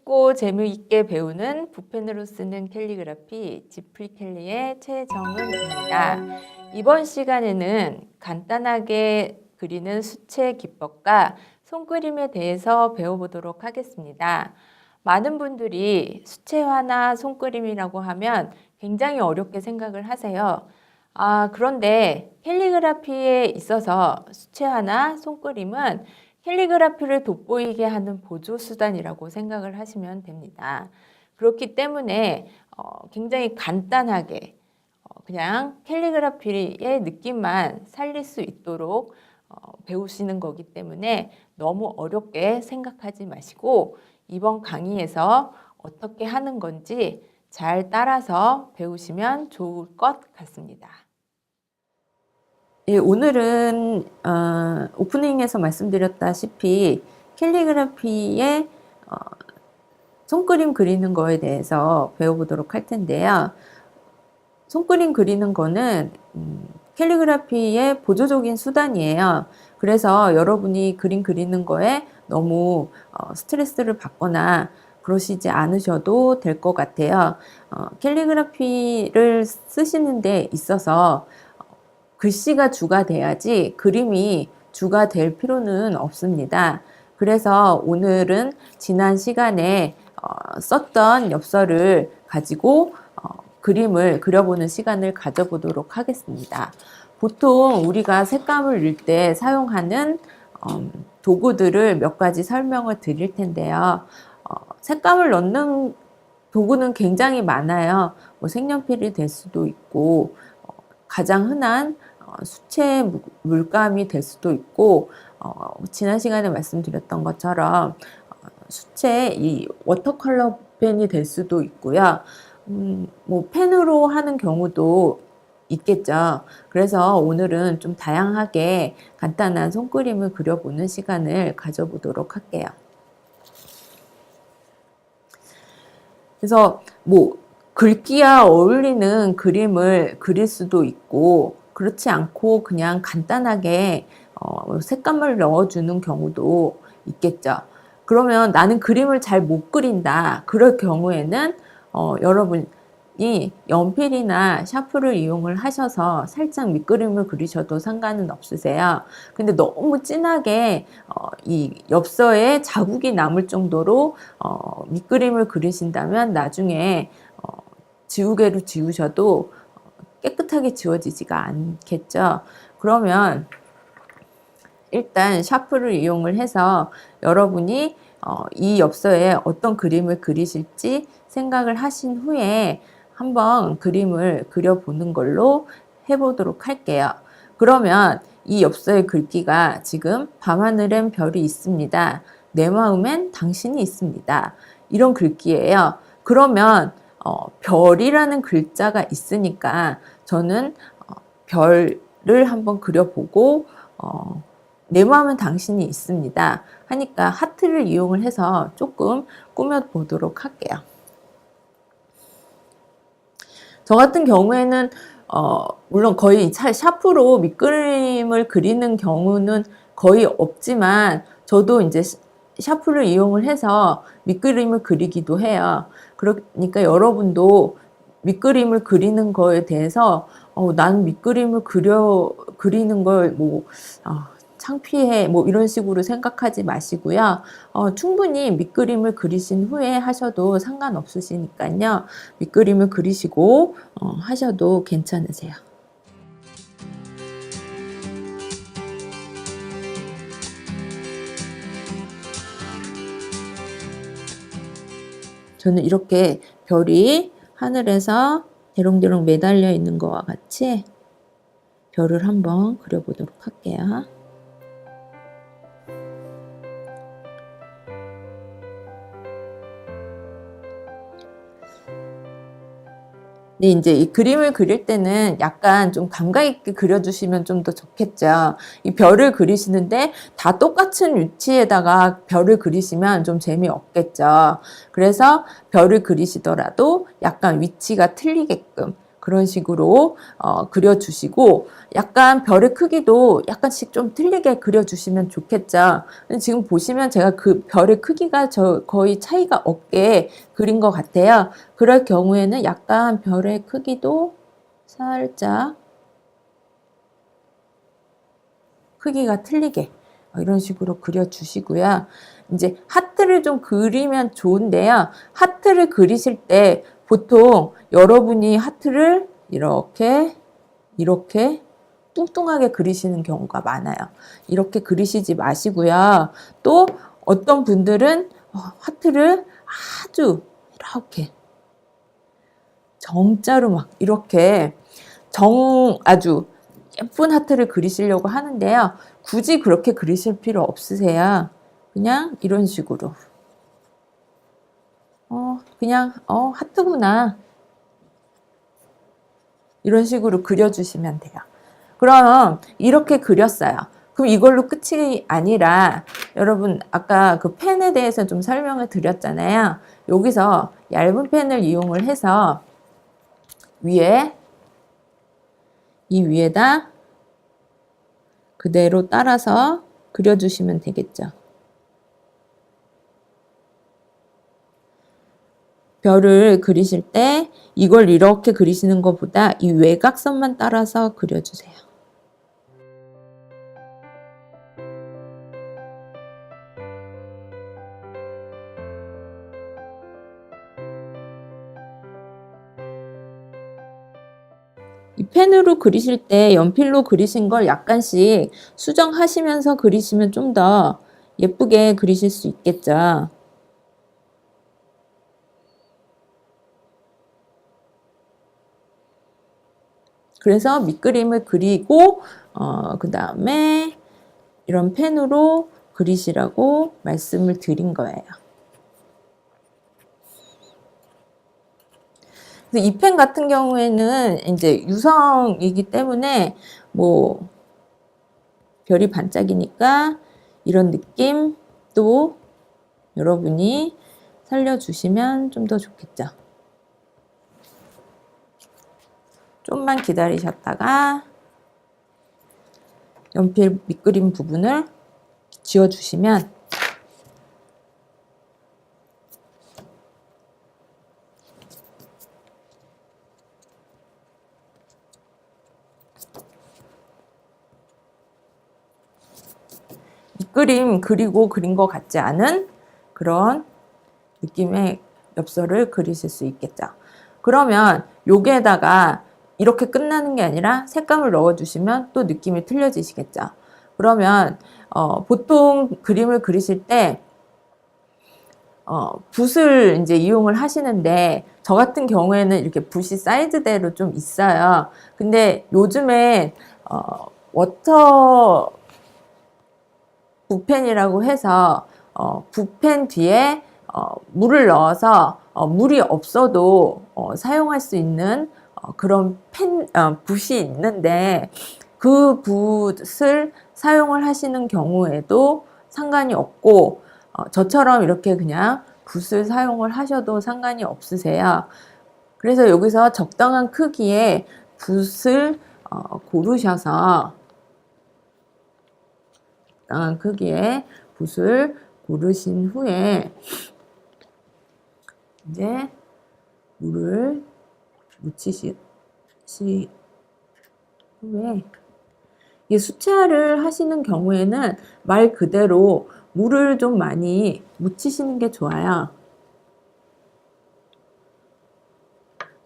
쉽고 재미있게 배우는 붓펜으로 쓰는 캘리그라피 지프리 캘리의 최정은입니다. 이번 시간에는 간단하게 그리는 수채 기법과 손그림에 대해서 배워보도록 하겠습니다. 많은 분들이 수채화나 손그림이라고 하면 굉장히 어렵게 생각을 하세요. 그런데 캘리그라피에 있어서 수채화나 손그림은 캘리그라피를 돋보이게 하는 보조수단이라고 생각을 하시면 됩니다. 그렇기 때문에 굉장히 간단하게 그냥 캘리그라피의 느낌만 살릴 수 있도록 배우시는 거기 때문에 너무 어렵게 생각하지 마시고 이번 강의에서 어떻게 하는 건지 잘 따라서 배우시면 좋을 것 같습니다. 예, 오늘은 오프닝에서 말씀드렸다시피 캘리그라피의 손그림 그리는 거에 대해서 배워보도록 할 텐데요. 손그림 그리는 거는 캘리그라피의 보조적인 수단이에요. 그래서 여러분이 그림 그리는 거에 너무 스트레스를 받거나 그러시지 않으셔도 될 것 같아요. 캘리그라피를 쓰시는 데 있어서 글씨가 주가 돼야지 그림이 주가 될 필요는 없습니다. 그래서 오늘은 지난 시간에 썼던 엽서를 가지고 그림을 그려보는 시간을 가져보도록 하겠습니다. 보통 우리가 색감을 넣을 때 사용하는 도구들을 몇 가지 설명을 드릴 텐데요. 색감을 넣는 도구는 굉장히 많아요. 뭐 색연필이 될 수도 있고 가장 흔한 수채 물감이 될 수도 있고 지난 시간에 말씀드렸던 것처럼 수채 이 워터컬러 펜이 될 수도 있고요. 뭐 펜으로 하는 경우도 있겠죠. 그래서 오늘은 좀 다양하게 간단한 손그림을 그려보는 시간을 가져보도록 할게요. 그래서 뭐 글귀와 어울리는 그림을 그릴 수도 있고 그렇지 않고 그냥 간단하게 색감을 넣어주는 경우도 있겠죠. 그러면 나는 그림을 잘 못 그린다. 그럴 경우에는 여러분이 연필이나 샤프를 이용을 하셔서 살짝 밑그림을 그리셔도 상관은 없으세요. 근데 너무 진하게 이 엽서에 자국이 남을 정도로 밑그림을 그리신다면 나중에 지우개로 지우셔도 깨끗하게 지워지지가 않겠죠. 그러면 일단 샤프를 이용을 해서 여러분이 이 엽서에 어떤 그림을 그리실지 생각을 하신 후에 한번 그림을 그려보는 걸로 해보도록 할게요. 그러면 이 엽서의 글귀가 지금 밤하늘엔 별이 있습니다. 내 마음엔 당신이 있습니다. 이런 글귀예요. 그러면 별이라는 글자가 있으니까 저는 별을 한번 그려보고 내 마음은 당신이 있습니다 하니까 하트를 이용을 해서 조금 꾸며보도록 할게요. 저 같은 경우에는 물론 거의 샤프로 밑그림을 그리는 경우는 거의 없지만 저도 이제 샤프를 이용을 해서 밑그림을 그리기도 해요. 그러니까 여러분도 밑그림을 그리는 거에 대해서 나는 밑그림을 그리는 걸 뭐 창피해 뭐 이런 식으로 생각하지 마시고요. 충분히 밑그림을 그리신 후에 하셔도 상관없으시니까요. 밑그림을 그리시고 하셔도 괜찮으세요. 저는 이렇게 별이 하늘에서 대롱대롱 매달려 있는 것과 같이 별을 한번 그려보도록 할게요. 근데 이제 이 그림을 그릴 때는 약간 좀 감각 있게 그려주시면 좀 더 좋겠죠. 이 별을 그리시는데 다 똑같은 위치에다가 별을 그리시면 좀 재미없겠죠. 그래서 별을 그리시더라도 약간 위치가 틀리게끔 그런 식으로 그려주시고 약간 별의 크기도 약간씩 좀 틀리게 그려주시면 좋겠죠. 지금 보시면 제가 그 별의 크기가 거의 차이가 없게 그린 것 같아요. 그럴 경우에는 약간 별의 크기도 살짝 크기가 틀리게 이런 식으로 그려주시고요. 이제 하트를 좀 그리면 좋은데요. 하트를 그리실 때 보통 여러분이 하트를 이렇게 뚱뚱하게 그리시는 경우가 많아요. 이렇게 그리시지 마시고요. 또 어떤 분들은 하트를 아주 이렇게 정자로 막 이렇게 아주 예쁜 하트를 그리시려고 하는데요. 굳이 그렇게 그리실 필요 없으세요. 그냥 이런 식으로 그냥 하트구나 이런 식으로 그려주시면 돼요. 그럼 이렇게 그렸어요. 그럼 이걸로 끝이 아니라 여러분 아까 그 펜에 대해서 좀 설명을 드렸잖아요. 여기서 얇은 펜을 이용을 해서 이 위에다 그대로 따라서 그려주시면 되겠죠. 별을 그리실 때 이걸 이렇게 그리시는 것보다 이 외곽선만 따라서 그려주세요. 이 펜으로 그리실 때 연필로 그리신 걸 약간씩 수정하시면서 그리시면 좀 더 예쁘게 그리실 수 있겠죠. 그래서 밑그림을 그리고 그 다음에 이런 펜으로 그리시라고 말씀을 드린 거예요. 이 펜 같은 경우에는 이제 유성이기 때문에 뭐 별이 반짝이니까 이런 느낌도 여러분이 살려주시면 좀 더 좋겠죠. 좀만 기다리셨다가 연필 밑그림 부분을 지워주시면 밑그림 그리고 그린 것 같지 않은 그런 느낌의 엽서를 그리실 수 있겠죠. 그러면 여기에다가 이렇게 끝나는 게 아니라 색감을 넣어주시면 또 느낌이 틀려지시겠죠. 그러면 보통 그림을 그리실 때 붓을 이제 이용을 하시는데 저 같은 경우에는 이렇게 붓이 사이즈대로 좀 있어요. 근데 요즘에 워터 붓펜이라고 해서 붓펜 뒤에 물을 넣어서 물이 없어도 사용할 수 있는 그런 붓이 있는데 그 붓을 사용을 하시는 경우에도 상관이 없고 저처럼 이렇게 그냥 붓을 사용을 하셔도 상관이 없으세요. 그래서 여기서 적당한 크기의 붓을 고르셔서 적당한 크기의 붓을 고르신 후에 이제 물을 묻히시 후에 이 수채화를 하시는 경우에는 말 그대로 물을 좀 많이 묻히시는 게 좋아요.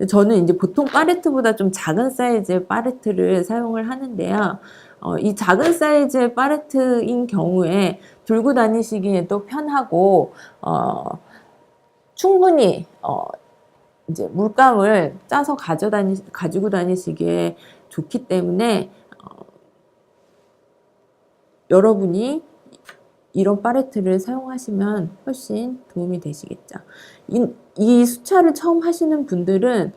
저는 이제 보통 팔레트보다 좀 작은 사이즈의 팔레트를 사용을 하는데요. 이 작은 사이즈의 팔레트인 경우에 들고 다니시기에도 편하고 충분히 이제 물감을 짜서 가지고 다니시기에 좋기 때문에 여러분이 이런 팔레트를 사용하시면 훨씬 도움이 되시겠죠. 이 수차를 처음 하시는 분들은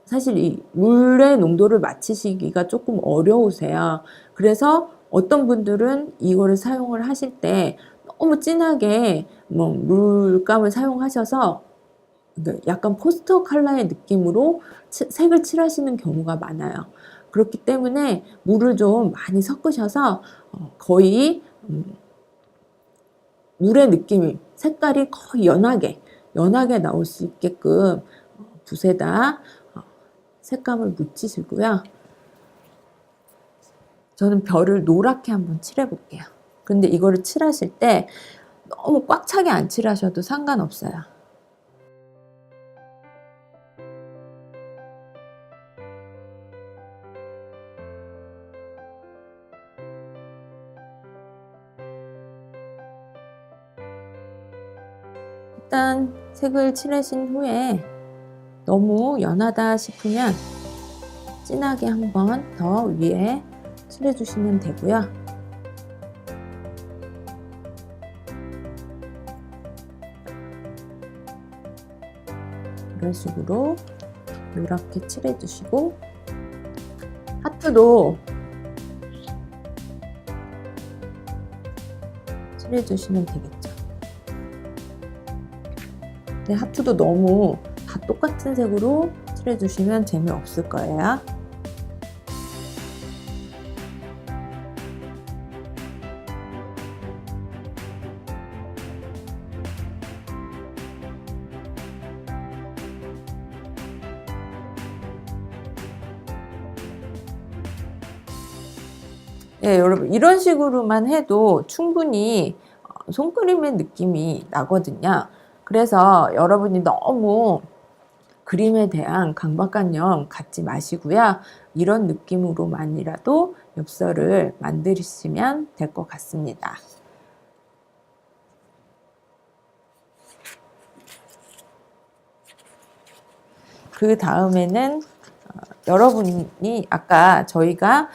사실 이 물의 농도를 맞추시기가 조금 어려우세요. 그래서 어떤 분들은 이거를 사용을 하실 때 너무 진하게 뭐 물감을 사용하셔서 약간 포스터 컬러의 느낌으로 색을 칠하시는 경우가 많아요. 그렇기 때문에 물을 좀 많이 섞으셔서 거의 물의 느낌이 색깔이 거의 연하게 나올 수 있게끔 붓에다 색감을 묻히시고요. 저는 별을 노랗게 한번 칠해 볼게요. 근데 이거를 칠하실 때 너무 꽉 차게 안 칠하셔도 상관없어요. 일단 색을 칠하신 후에 너무 연하다 싶으면 진하게 한번 더 위에 칠해주시면 되고요. 이런 식으로 노랗게 칠해주시고 하트도 칠해주시면 되겠죠. 근데 하트도 너무 다 똑같은 색으로 칠해주시면 재미없을 거예요. 예, 여러분 이런 식으로만 해도 충분히 손그림의 느낌이 나거든요. 그래서 여러분이 너무 그림에 대한 강박관념 갖지 마시고요. 이런 느낌으로만이라도 엽서를 만드시면 될 것 같습니다. 그 다음에는 여러분이 아까 제가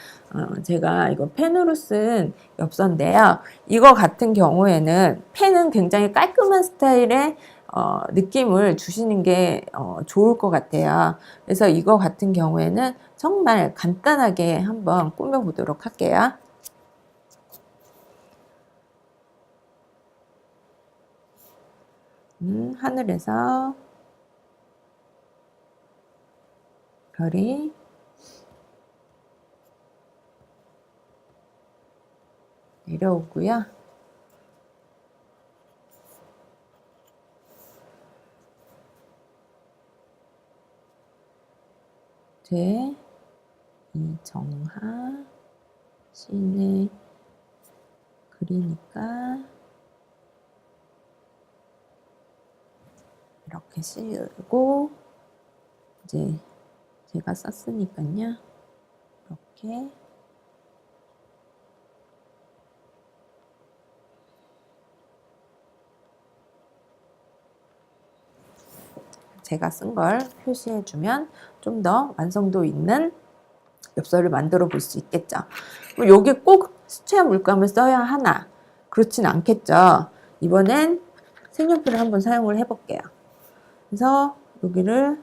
이거 펜으로 쓴 엽서인데요. 이거 같은 경우에는 펜은 굉장히 깔끔한 스타일의 느낌을 주시는 게 좋을 것 같아요. 그래서 이거 같은 경우에는 정말 간단하게 한번 꾸며보도록 할게요. 하늘에서 별이 내려오고요. 이정하 시인의 글이니까 이렇게 씌우고 이제 제가 썼으니까요. 이렇게 제가 쓴 걸 표시해 주면 좀 더 완성도 있는 엽서를 만들어 볼 수 있겠죠. 여기 꼭 수채화 물감을 써야 하나? 그렇진 않겠죠. 이번엔 색연필을 한번 사용을 해 볼게요. 그래서 여기를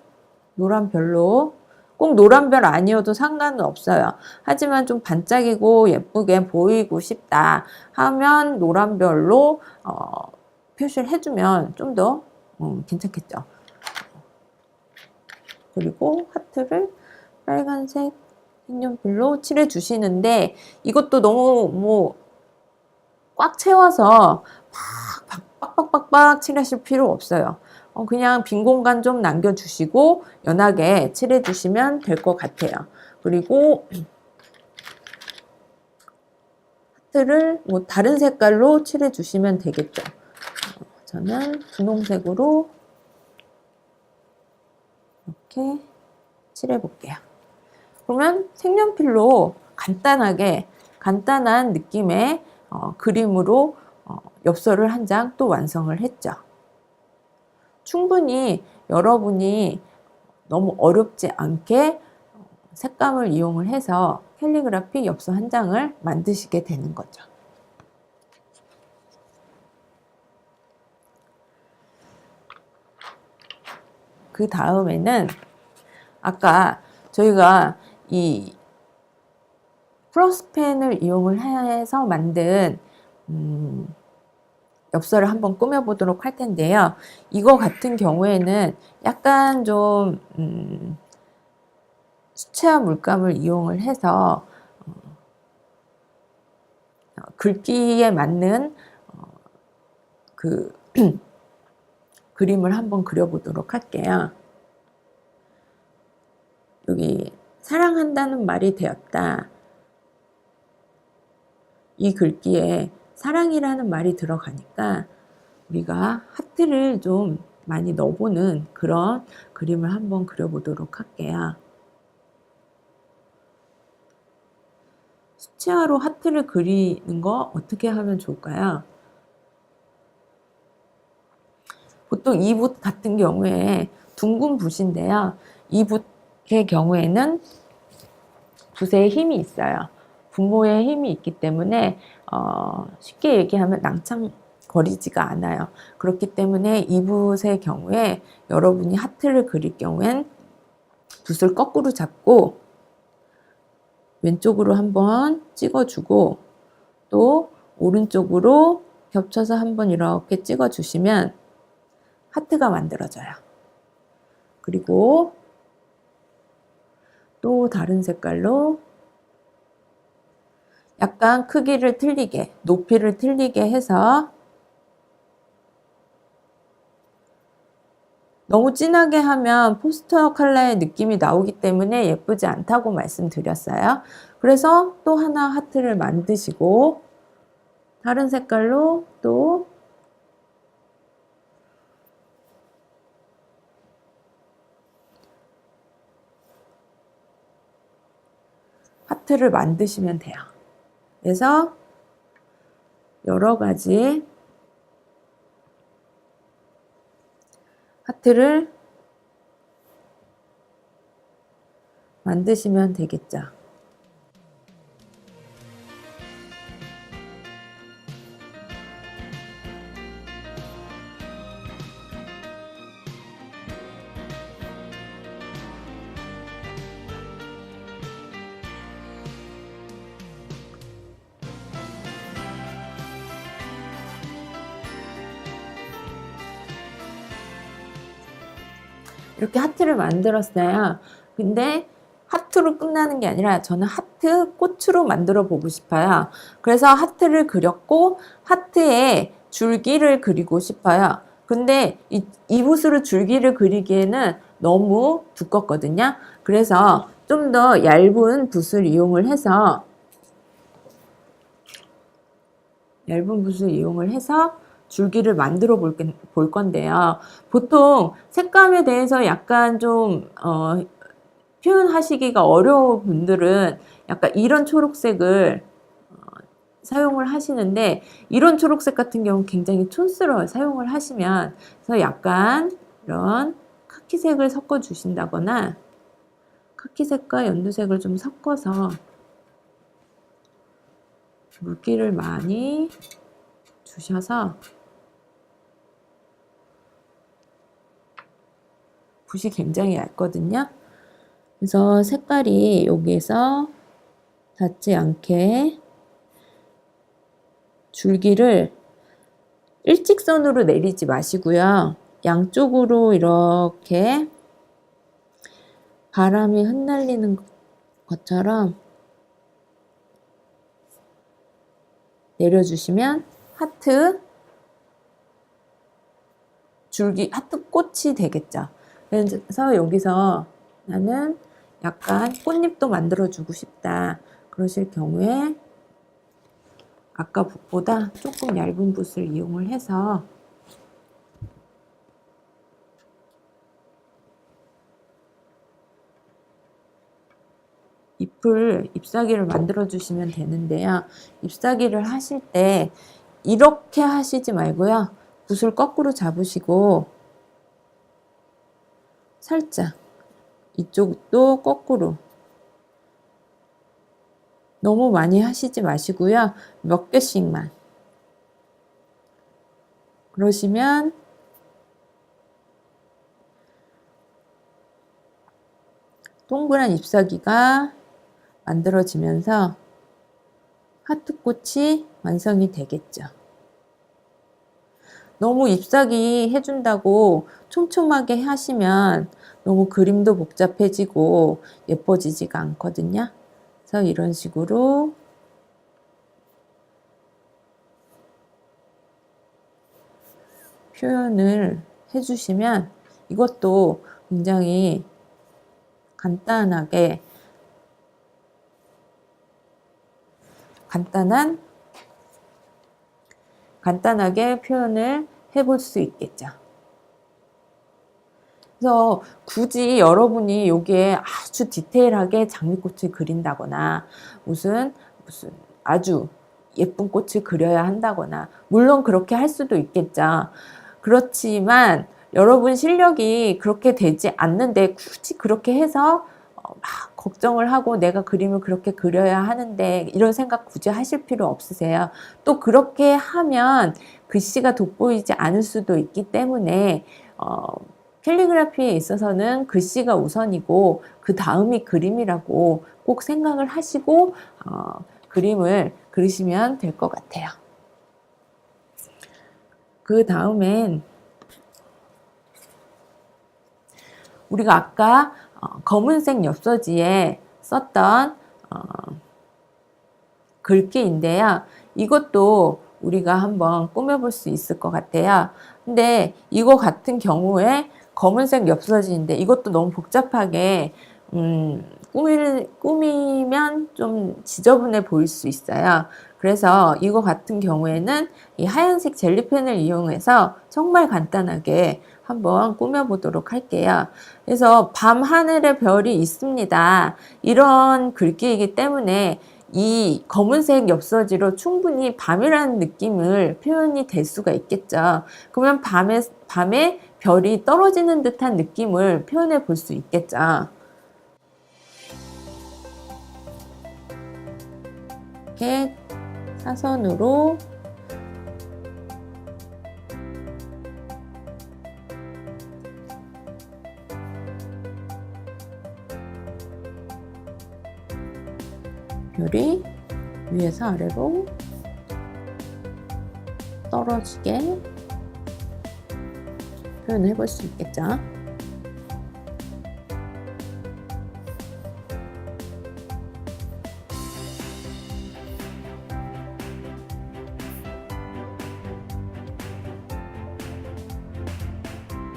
노란 별로, 꼭 노란 별 아니어도 상관은 없어요. 하지만 좀 반짝이고 예쁘게 보이고 싶다 하면 노란 별로 표시를 해주면 좀 더 괜찮겠죠. 그리고 하트를 빨간색 색연필로 칠해 주시는데 이것도 너무 꽉 채워서 빡빡빡빡 칠하실 필요 없어요. 그냥 빈 공간 좀 남겨주시고 연하게 칠해 주시면 될 것 같아요. 그리고 하트를 다른 색깔로 칠해 주시면 되겠죠. 저는 분홍색으로 이렇게 칠해 볼게요. 그러면 색연필로 간단한 느낌의 그림으로 엽서를 한 장 또 완성을 했죠. 충분히 여러분이 너무 어렵지 않게 색감을 이용을 해서 캘리그라피 엽서 한 장을 만드시게 되는 거죠. 그 다음에는 아까 저희가 이 플러스펜을 이용을 해서 만든 엽서를 한번 꾸며보도록 할 텐데요. 이거 같은 경우에는 약간 좀 수채화 물감을 이용을 해서 글귀에 맞는 그 그림을 한번 그려보도록 할게요. 여기 사랑한다는 말이 되었다. 이 글귀에 사랑이라는 말이 들어가니까 우리가 하트를 좀 많이 넣어보는 그런 그림을 한번 그려보도록 할게요. 수채화로 하트를 그리는 거 어떻게 하면 좋을까요? 보통 이 붓 같은 경우에 둥근 붓인데요. 이 붓의 경우에는 붓에 힘이 있어요. 분모에 힘이 있기 때문에 쉽게 얘기하면 낭창거리지가 않아요. 그렇기 때문에 이 붓의 경우에 여러분이 하트를 그릴 경우엔 붓을 거꾸로 잡고 왼쪽으로 한번 찍어주고 또 오른쪽으로 겹쳐서 한번 이렇게 찍어주시면 하트가 만들어져요. 그리고 또 다른 색깔로 약간 크기를 틀리게, 높이를 틀리게 해서 너무 진하게 하면 포스터 컬러의 느낌이 나오기 때문에 예쁘지 않다고 말씀드렸어요. 그래서 또 하나 하트를 만드시고 다른 색깔로 또 하트를 만드시면 돼요. 그래서 여러 가지 하트를 만드시면 되겠죠. 이렇게 하트를 만들었어요. 근데 하트로 끝나는 게 아니라 저는 하트 꽃으로 만들어 보고 싶어요. 그래서 하트를 그렸고 하트에 줄기를 그리고 싶어요. 근데 이 붓으로 줄기를 그리기에는 너무 두껍거든요. 그래서 좀 더 얇은 붓을 이용을 해서 줄기를 만들어 볼 건데요. 보통 색감에 대해서 약간 좀 표현하시기가 어려운 분들은 약간 이런 초록색을 사용을 하시는데 이런 초록색 같은 경우는 굉장히 촌스러워요. 사용을 하시면. 그래서 약간 이런 카키색을 섞어 주신다거나 카키색과 연두색을 좀 섞어서 물기를 많이 주셔서 붓이 굉장히 얇거든요. 그래서 색깔이 여기에서 닿지 않게 줄기를 일직선으로 내리지 마시고요. 양쪽으로 이렇게 바람이 흩날리는 것처럼 내려주시면 하트 줄기, 하트 꽃이 되겠죠. 그래서 여기서 나는 약간 꽃잎도 만들어주고 싶다. 그러실 경우에 아까 붓보다 조금 얇은 붓을 이용을 해서 잎사귀를 만들어 주시면 되는데요. 잎사귀를 하실 때 이렇게 하시지 말고요. 붓을 거꾸로 잡으시고 살짝 이쪽도 거꾸로 너무 많이 하시지 마시고요. 몇 개씩만 그러시면 동그란 잎사귀가 만들어지면서 하트꽃이 완성이 되겠죠. 너무 잎사귀 해준다고 촘촘하게 하시면 너무 그림도 복잡해지고 예뻐지지가 않거든요. 그래서 이런 식으로 표현을 해주시면 이것도 굉장히 간단하게 표현을 해볼 수 있겠죠. 그래서 굳이 여러분이 여기에 아주 디테일하게 장미꽃을 그린다거나 무슨 아주 예쁜 꽃을 그려야 한다거나, 물론 그렇게 할 수도 있겠죠. 그렇지만 여러분 실력이 그렇게 되지 않는데 굳이 그렇게 해서 막 걱정을 하고 내가 그림을 그렇게 그려야 하는데 이런 생각 굳이 하실 필요 없으세요. 또 그렇게 하면 글씨가 돋보이지 않을 수도 있기 때문에 캘리그라피에 있어서는 글씨가 우선이고 그 다음이 그림이라고 꼭 생각을 하시고 그림을 그리시면 될 것 같아요. 그 다음엔 우리가 아까 검은색 엽서지에 썼던 글귀인데요. 이것도 우리가 한번 꾸며볼 수 있을 것 같아요. 근데 이거 같은 경우에 검은색 엽서지인데 이것도 너무 복잡하게 꾸미면 좀 지저분해 보일 수 있어요. 그래서 이거 같은 경우에는 이 하얀색 젤리펜을 이용해서 정말 간단하게 한번 꾸며보도록 할게요. 그래서 밤 하늘에 별이 있습니다. 이런 글귀이기 때문에 이 검은색 엽서지로 충분히 밤이라는 느낌을 표현이 될 수가 있겠죠. 그러면 밤에 별이 떨어지는 듯한 느낌을 표현해 볼 수 있겠죠. 이렇게 사선으로 별이 위에서 아래로 떨어지게 표현해 볼 수 있겠죠.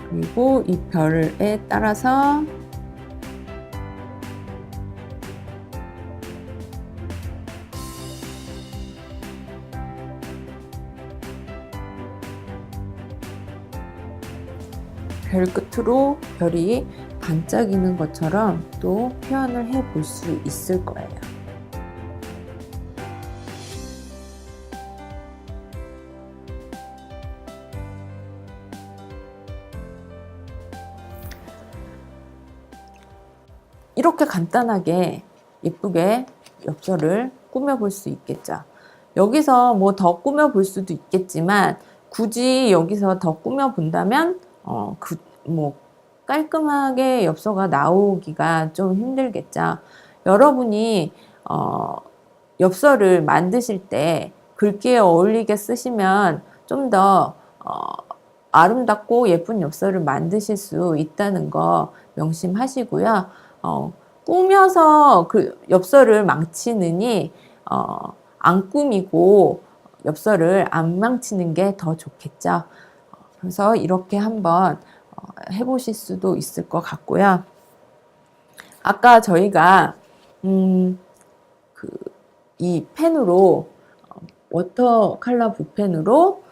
그리고 이 별에 따라서 별 끝으로 별이 반짝이는 것처럼 또 표현을 해 볼 수 있을 거예요. 이렇게 간단하게 예쁘게 엽서를 꾸며볼 수 있겠죠. 여기서 뭐 더 꾸며볼 수도 있겠지만 굳이 여기서 더 꾸며본다면 깔끔하게 엽서가 나오기가 좀 힘들겠죠. 여러분이 엽서를 만드실 때 글귀에 어울리게 쓰시면 좀 더 아름답고 예쁜 엽서를 만드실 수 있다는 거 명심하시고요. 꾸며서 그 엽서를 망치느니 안 꾸미고 엽서를 안 망치는 게 더 좋겠죠. 그래서 이렇게 한번 해보실 수도 있을 것 같고요. 아까 저희가 이 펜으로 워터 컬러 붓펜으로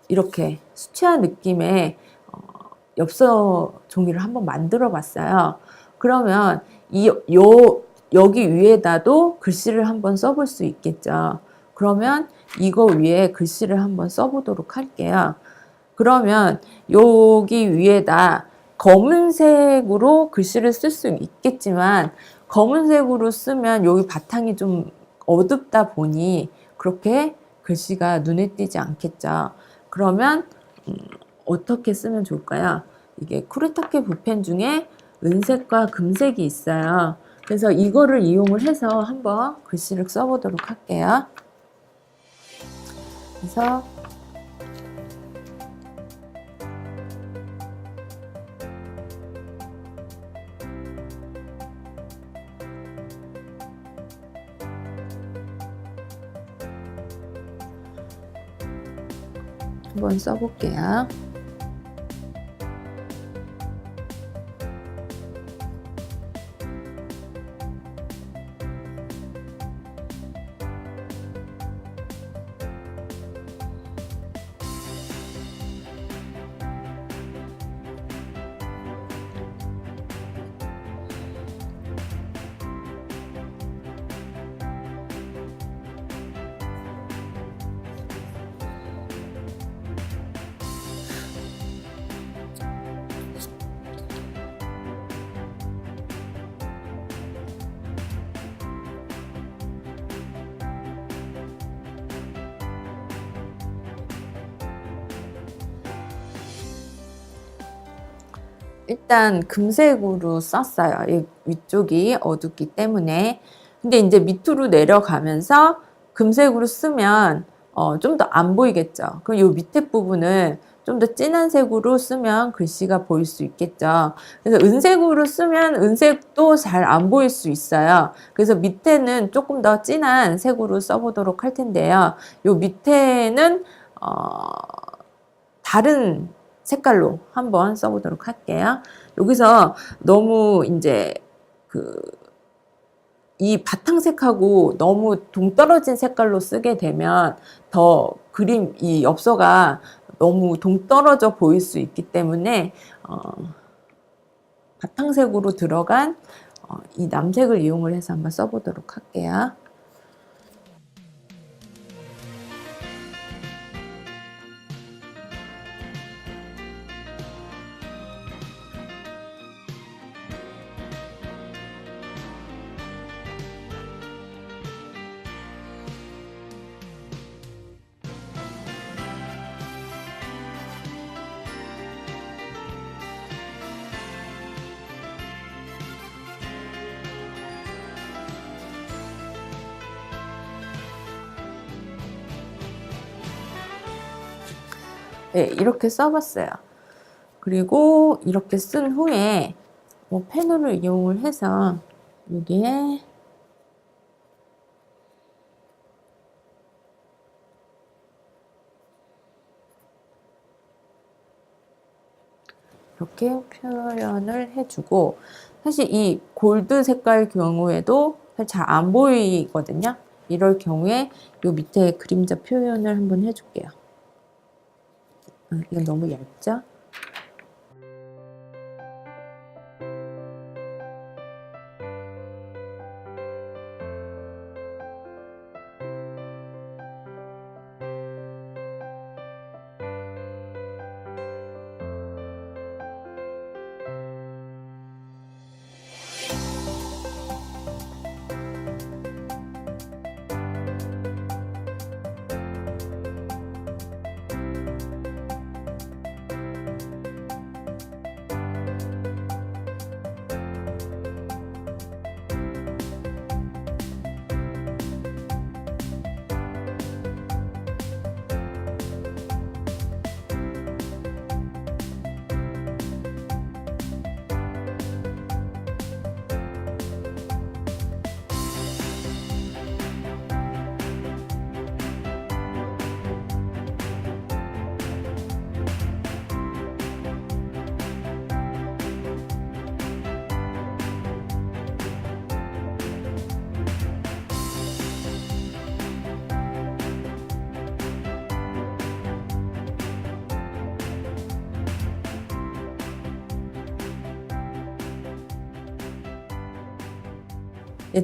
이렇게 수채화 느낌의 엽서 종이를 한번 만들어 봤어요. 그러면 여기 위에다도 글씨를 한번 써볼 수 있겠죠. 그러면 이거 위에 글씨를 한번 써보도록 할게요. 그러면 여기 위에다 검은색으로 글씨를 쓸 수 있겠지만 검은색으로 쓰면 여기 바탕이 좀 어둡다 보니 그렇게 글씨가 눈에 띄지 않겠죠. 그러면 어떻게 쓰면 좋을까요? 이게 쿠레타케 붓펜 중에 은색과 금색이 있어요. 그래서 이거를 이용을 해서 한번 글씨를 써보도록 할게요. 그래서 한번 써볼게요. 일단 금색으로 썼어요. 이 위쪽이 어둡기 때문에. 근데 이제 밑으로 내려가면서 금색으로 쓰면 좀 더 안 보이겠죠. 그럼 이 밑에 부분을 좀 더 진한 색으로 쓰면 글씨가 보일 수 있겠죠. 그래서 은색으로 쓰면 은색도 잘 안 보일 수 있어요. 그래서 밑에는 조금 더 진한 색으로 써보도록 할 텐데요. 이 밑에는 다른 색깔로 한번 써보도록 할게요. 여기서 너무 이제 이 바탕색하고 너무 동떨어진 색깔로 쓰게 되면 더 그림, 이 엽서가 너무 동떨어져 보일 수 있기 때문에 바탕색으로 들어간 이 남색을 이용을 해서 한번 써보도록 할게요. 네, 이렇게 써봤어요. 그리고 이렇게 쓴 후에 펜으로 이용을 해서 여기에 이렇게 표현을 해주고, 사실 이 골드 색깔 경우에도 잘 안 보이거든요. 이럴 경우에 이 밑에 그림자 표현을 한번 해줄게요. 이건 너무 얇죠?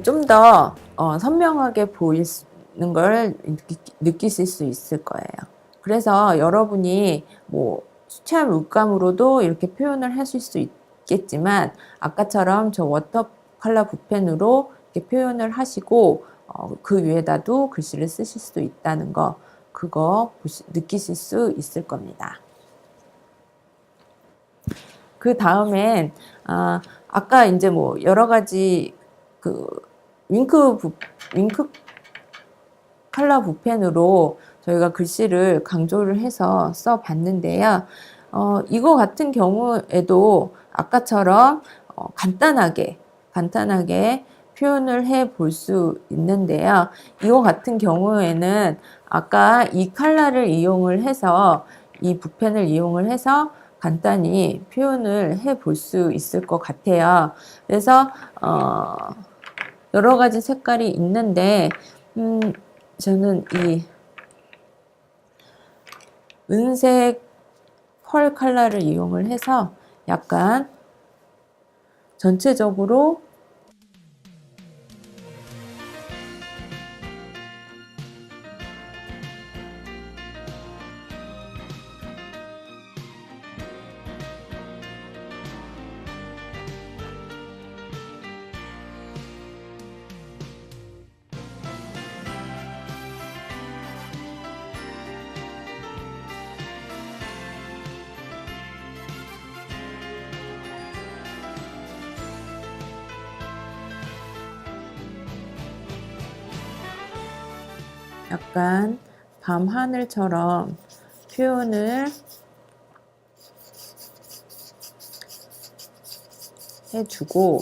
좀 더 선명하게 보이는 걸 느끼실 수 있을 거예요. 그래서 여러분이 뭐 수채화 물감으로도 이렇게 표현을 하실 수 있겠지만, 아까처럼 저 워터 컬러 붓펜으로 이렇게 표현을 하시고 그 위에다도 글씨를 쓰실 수 있다는 거, 그거 느끼실 수 있을 겁니다. 그 다음엔 아까 이제 뭐 여러 가지 윙크 컬러 붓펜으로 저희가 글씨를 강조를 해서 써 봤는데요. 이거 같은 경우에도 아까처럼 간단하게 표현을 해 볼 수 있는데요. 이거 같은 경우에는 아까 이 컬러를 이용을 해서 이 붓펜을 이용을 해서 간단히 표현을 해 볼 수 있을 것 같아요. 그래서 여러 가지 색깔이 있는데 저는 이 은색 펄 컬러를 이용을 해서 약간 전체적으로 약간 밤 하늘처럼 표현을 해주고,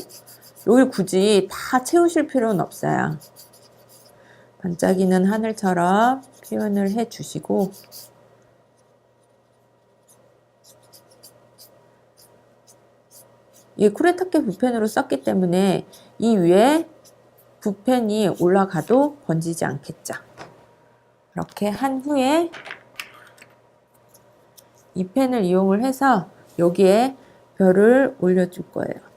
여기 굳이 다 채우실 필요는 없어요. 반짝이는 하늘처럼 표현을 해주시고, 이 쿠레타케 붓펜으로 썼기 때문에 이 위에 붓펜이 올라가도 번지지 않겠죠. 이렇게 한 후에 이 펜을 이용을 해서 여기에 별을 올려줄 거예요.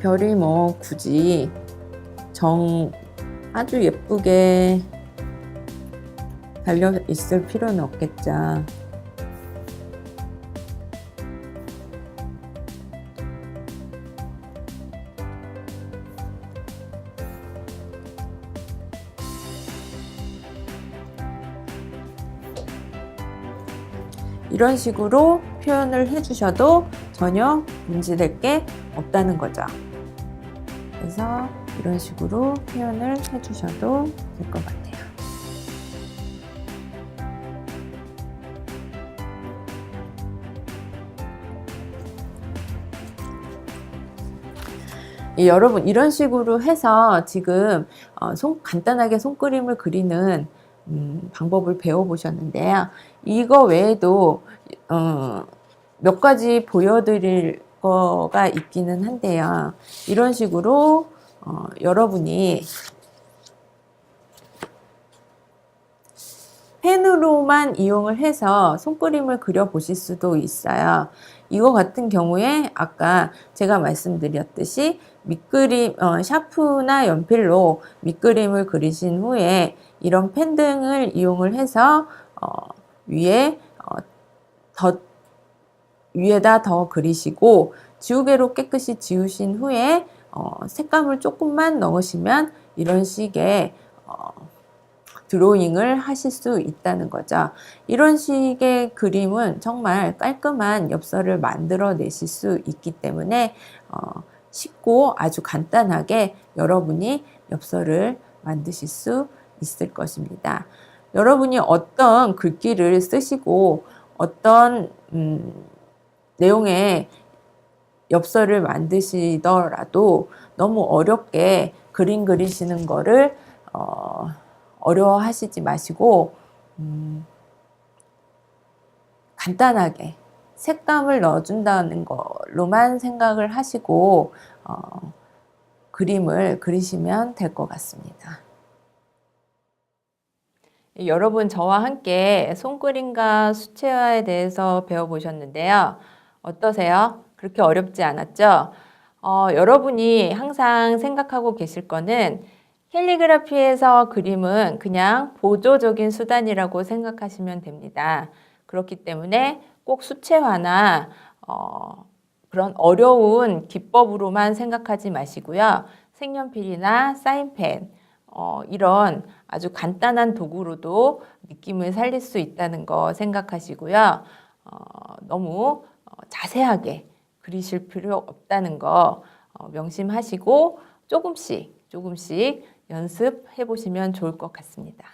별이 뭐 굳이 아주 예쁘게 달려 있을 필요는 없겠죠. 이런 식으로 표현을 해주셔도 전혀 문제될 게 없다는 거죠. 그래서 이런 식으로 표현을 해주셔도 될 것 같아요. 여러분 이런 식으로 해서 지금 간단하게 손그림을 그리는 방법을 배워보셨는데요. 이거 외에도 몇 가지 보여드릴 거가 있기는 한데요. 이런 식으로 여러분이 펜으로만 이용을 해서 손그림을 그려보실 수도 있어요. 이거 같은 경우에 아까 제가 말씀드렸듯이 밑그림, 샤프나 연필로 밑그림을 그리신 후에 이런 펜 등을 이용을 해서 위에 위에다 더 그리시고 지우개로 깨끗이 지우신 후에 색감을 조금만 넣으시면 이런 식의 드로잉을 하실 수 있다는 거죠. 이런 식의 그림은 정말 깔끔한 엽서를 만들어 내실 수 있기 때문에 쉽고 아주 간단하게 여러분이 엽서를 만드실 수 있을 것입니다. 여러분이 어떤 글귀를 쓰시고 어떤 내용의 엽서를 만드시더라도 너무 어렵게 그림 그리시는 거를 어려워하시지 마시고 간단하게 색감을 넣어준다는 걸로만 생각을 하시고 그림을 그리시면 될 것 같습니다. 여러분 저와 함께 손그림과 수채화에 대해서 배워보셨는데요. 어떠세요? 그렇게 어렵지 않았죠? 여러분이 항상 생각하고 계실 거는 캘리그라피에서 그림은 그냥 보조적인 수단이라고 생각하시면 됩니다. 그렇기 때문에 꼭 수채화나 그런 어려운 기법으로만 생각하지 마시고요. 색연필이나 사인펜, 이런 아주 간단한 도구로도 느낌을 살릴 수 있다는 거 생각하시고요. 너무 자세하게 그리실 필요 없다는 거 명심하시고 조금씩 연습해 보시면 좋을 것 같습니다.